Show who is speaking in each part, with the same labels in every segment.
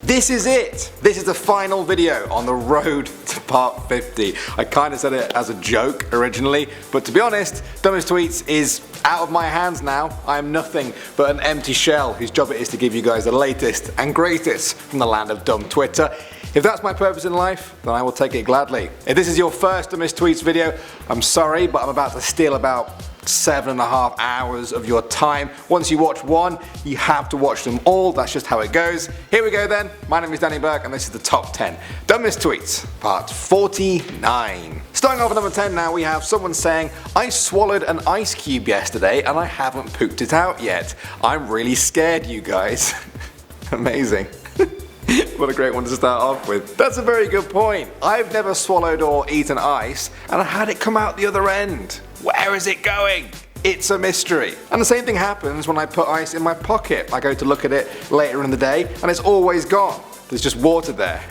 Speaker 1: This is it! This is the final video on the road to part 50. I kind of said it as a joke originally, but to be honest, Dumbest Tweets is out of my hands now. I am nothing but an empty shell whose job it is to give you guys the latest and greatest from the land of dumb Twitter. If that's my purpose in life, then I will take it gladly. If this is your first Dumbest Tweets video, I'm sorry, but I'm about to steal about 7.5 hours of your time. Once you watch one, you have to watch them all. That's just how it goes. Here we go then. My name is Danny Burke and this is the top 10 Dumbest Tweets, part 49. Starting off at number 10 now, we have someone saying, I swallowed an ice cube yesterday and I haven't pooped it out yet. I'm really scared, you guys. Amazing. What a great one to start off with. That's a very good point. I've never swallowed or eaten ice and I had it come out the other end. Where is it going? It's a mystery. And the same thing happens when I put ice in my pocket. I go to look at it later in the day and it's always gone. There's just water there.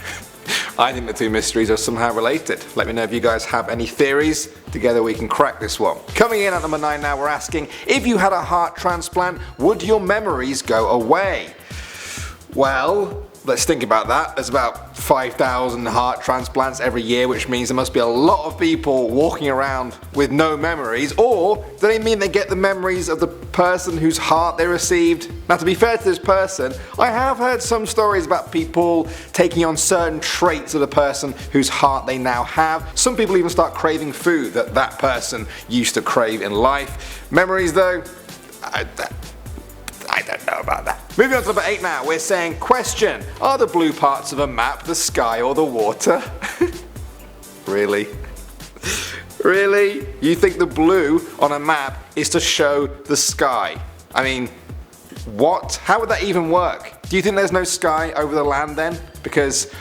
Speaker 1: I think the two mysteries are somehow related. Let me know if you guys have any theories. Together we can crack this one. Coming in at number 9 now, we're asking, if you had a heart transplant, would your memories go away? Well, let's think about that. There's about 5,000 heart transplants every year, which means there must be a lot of people walking around with no memories. Or do they mean they get the memories of the person whose heart they received? Now, to be fair to this person, I have heard some stories about people taking on certain traits of the person whose heart they now have. Some people even start craving food that that person used to crave in life. Memories though, I don't know about that. Moving on to number 8 now, we're saying, question, are the blue parts of a map the sky or the water? Really? Really? You think the blue on a map is to show the sky? I mean, what? How would that even work? Do you think there's no sky over the land then? Because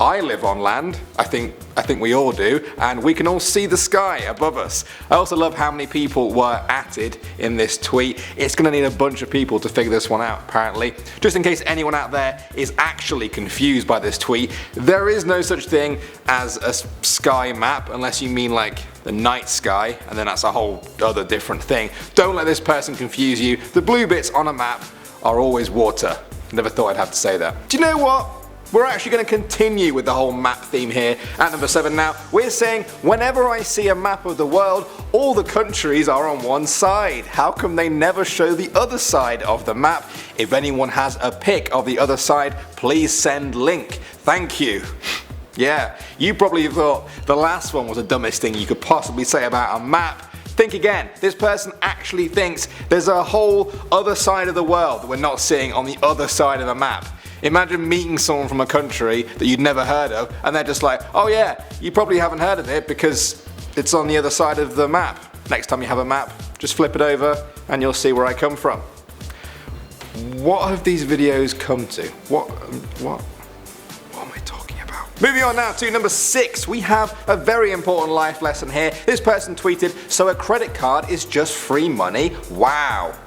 Speaker 1: I live on land, I think we all do, and we can all see the sky above us. I also love how many people were added in this tweet. It's going to need a bunch of people to figure this one out apparently. Just in case anyone out there is actually confused by this tweet, there is no such thing as a sky map unless you mean like the night sky, and then that's a whole other different thing. Don't let this person confuse you. The blue bits on a map are always water. Never thought I'd have to say that. Do you know what? We're actually going to continue with the whole map theme here. At number 7 now, we're saying, whenever I see a map of the world, all the countries are on one side. How come they never show the other side of the map? If anyone has a pic of the other side, please send link. Thank you. Yeah, you probably thought the last one was the dumbest thing you could possibly say about a map. Think again, this person actually thinks there's a whole other side of the world that we're not seeing on the other side of the map. Imagine meeting someone from a country that you'd never heard of and they're just like, oh yeah, you probably haven't heard of it because it's on the other side of the map. Next time you have a map, just flip it over and you'll see where I come from. What have these videos come to? What am I talking about? Moving on now to number 6, we have a very important life lesson here. This person tweeted, so a credit card is just free money? Wow.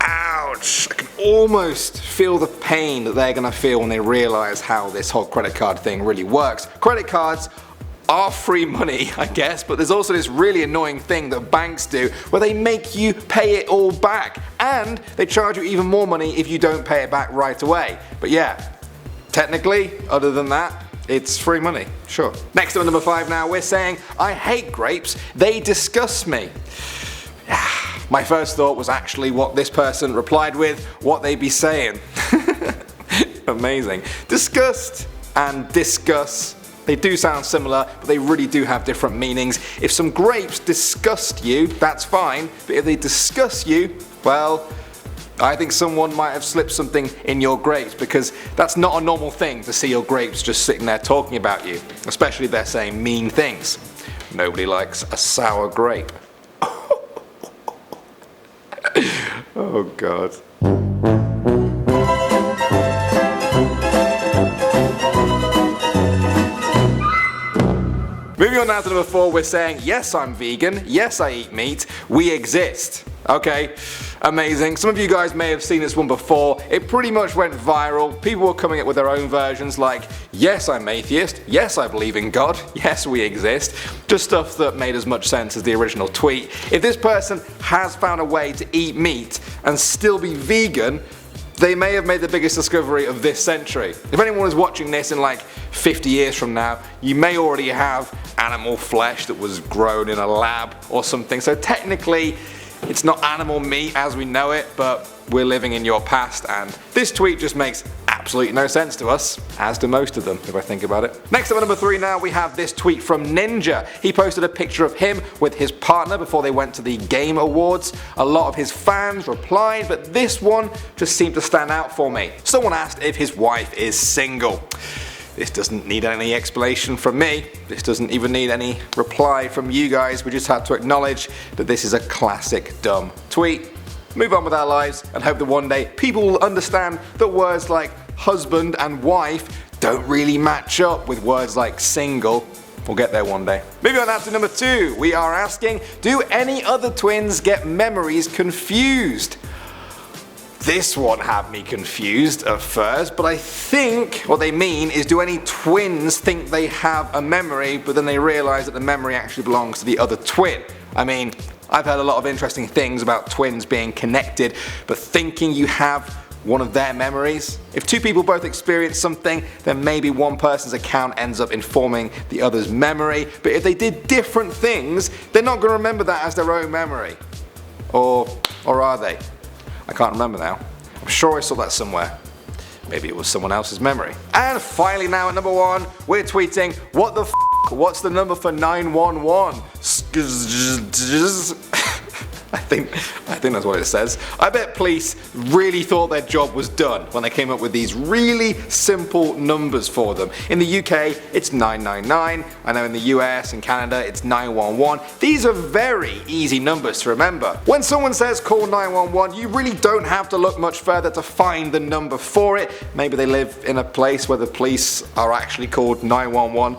Speaker 1: Ouch, I can almost feel the pain that they're going to feel when they realise how this whole credit card thing really works. Credit cards are free money, I guess, but there's also this really annoying thing that banks do where they make you pay it all back and they charge you even more money if you don't pay it back right away. But yeah, technically, other than that, it's free money, sure. Next up at number 5 now, we're saying, I hate grapes, they disgust me. My first thought was actually what this person replied with, what they be saying. Amazing. Disgust and discuss, they do sound similar, but they really do have different meanings. If some grapes disgust you, that's fine, but if they discuss you, well, I think someone might have slipped something in your grapes because that's not a normal thing to see your grapes just sitting there talking about you, especially if they're saying mean things. Nobody likes a sour grape. Oh God. Moving on now to number 4, we're saying, yes, I'm vegan, yes, I eat meat, we exist. Okay, amazing. Some of you guys may have seen this one before. It pretty much went viral. People were coming up with their own versions like, yes, I'm atheist, yes, I believe in God, yes, we exist. Just stuff that made as much sense as the original tweet. If this person has found a way to eat meat and still be vegan, They may have made the biggest discovery of this century. If anyone is watching this in like 50 years from now, you may already have animal flesh that was grown in a lab or something. So technically, it's not animal meat as we know it, but we're living in your past, and this tweet just makes absolutely no sense to us, as do most of them if I think about it. Next up at number 3 now, we have this tweet from Ninja. He posted a picture of him with his partner before they went to the Game Awards. A lot of his fans replied, but this one just seemed to stand out for me. Someone asked if his wife is single. This doesn't need any explanation from me. This doesn't even need any reply from you guys. We just have to acknowledge that this is a classic dumb tweet. Move on with our lives and hope that one day people will understand that words like husband and wife don't really match up with words like single. We'll get there one day. Moving on now to number 2. We are asking, do any other twins get memories confused? This one had me confused at first, but I think what they mean is, do any twins think they have a memory, but then they realise that the memory actually belongs to the other twin? I mean, I've heard a lot of interesting things about twins being connected, but thinking you have one of their memories? If two people both experience something, then maybe one person's account ends up informing the other's memory, but if they did different things, they're not going to remember that as their own memory. Or are they? I can't remember now. I'm sure I saw that somewhere. Maybe it was someone else's memory. And finally now at number 1, we're tweeting, what the f***, what's the number for 911? I think that's what it says. I bet police really thought their job was done when they came up with these really simple numbers for them. In the UK, it's 999. I know in the US and Canada, it's 911. These are very easy numbers to remember. When someone says call 911, you really don't have to look much further to find the number for it. Maybe they live in a place where the police are actually called 911.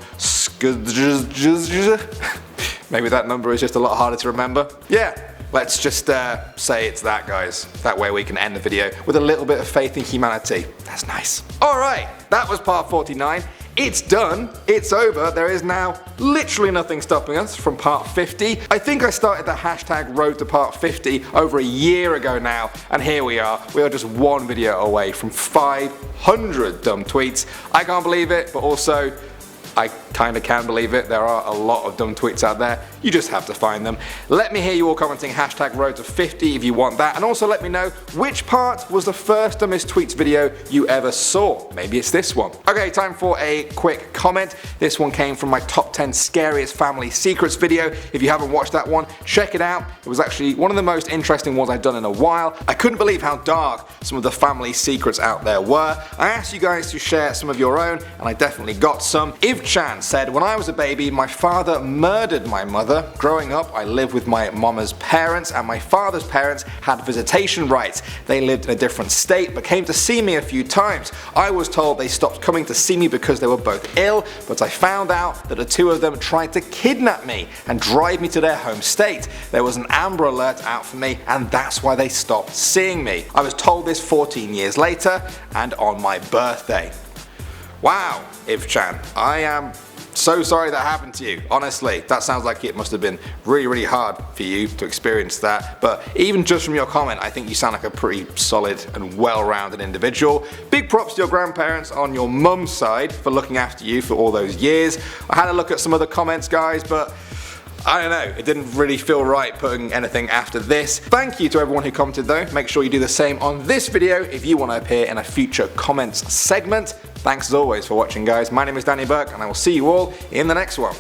Speaker 1: Maybe that number is just a lot harder to remember. Yeah. Let's just say it's that, guys. That way we can end the video with a little bit of faith in humanity. That's nice. Alright, that was part 49. It's done. It's over. There is now literally nothing stopping us from part 50. I think I started the hashtag road to part 50 over a year ago now, and here we are. We are just one video away from 500 dumb tweets. I can't believe it, but also I kinda can believe it. There are a lot of dumb tweets out there. You just have to find them. Let me hear you all commenting hashtag road to 50 if you want that, and also let me know which part was the first dumbest tweets video you ever saw. Maybe it's this one. Okay, time for a quick comment. This one came from my top 10 scariest family secrets video. If you haven't watched that one, check it out. It was actually one of the most interesting ones I've done in a while. I couldn't believe how dark some of the family secrets out there were. I asked you guys to share some of your own, and I definitely got some. Chan said, when I was a baby, my father murdered my mother. Growing up, I lived with my mama's parents, and my father's parents had visitation rights. They lived in a different state, but came to see me a few times. I was told they stopped coming to see me because they were both ill, but I found out that the two of them tried to kidnap me and drive me to their home state. There was an Amber Alert out for me, and that's why they stopped seeing me. I was told this 14 years later, and on my birthday. Wow, Chan, I am so sorry that happened to you. Honestly, that sounds like it must have been really hard for you to experience that. But even just from your comment, I think you sound like a pretty solid and well-rounded individual. Big props to your grandparents on your mum's side for looking after you for all those years. I had a look at some other comments, guys, but I don't know, it didn't really feel right putting anything after this. Thank you to everyone who commented though. Make sure you do the same on this video if you want to appear in a future comments segment. Thanks as always for watching, guys. My name is Danny Burke, and I will see you all in the next one.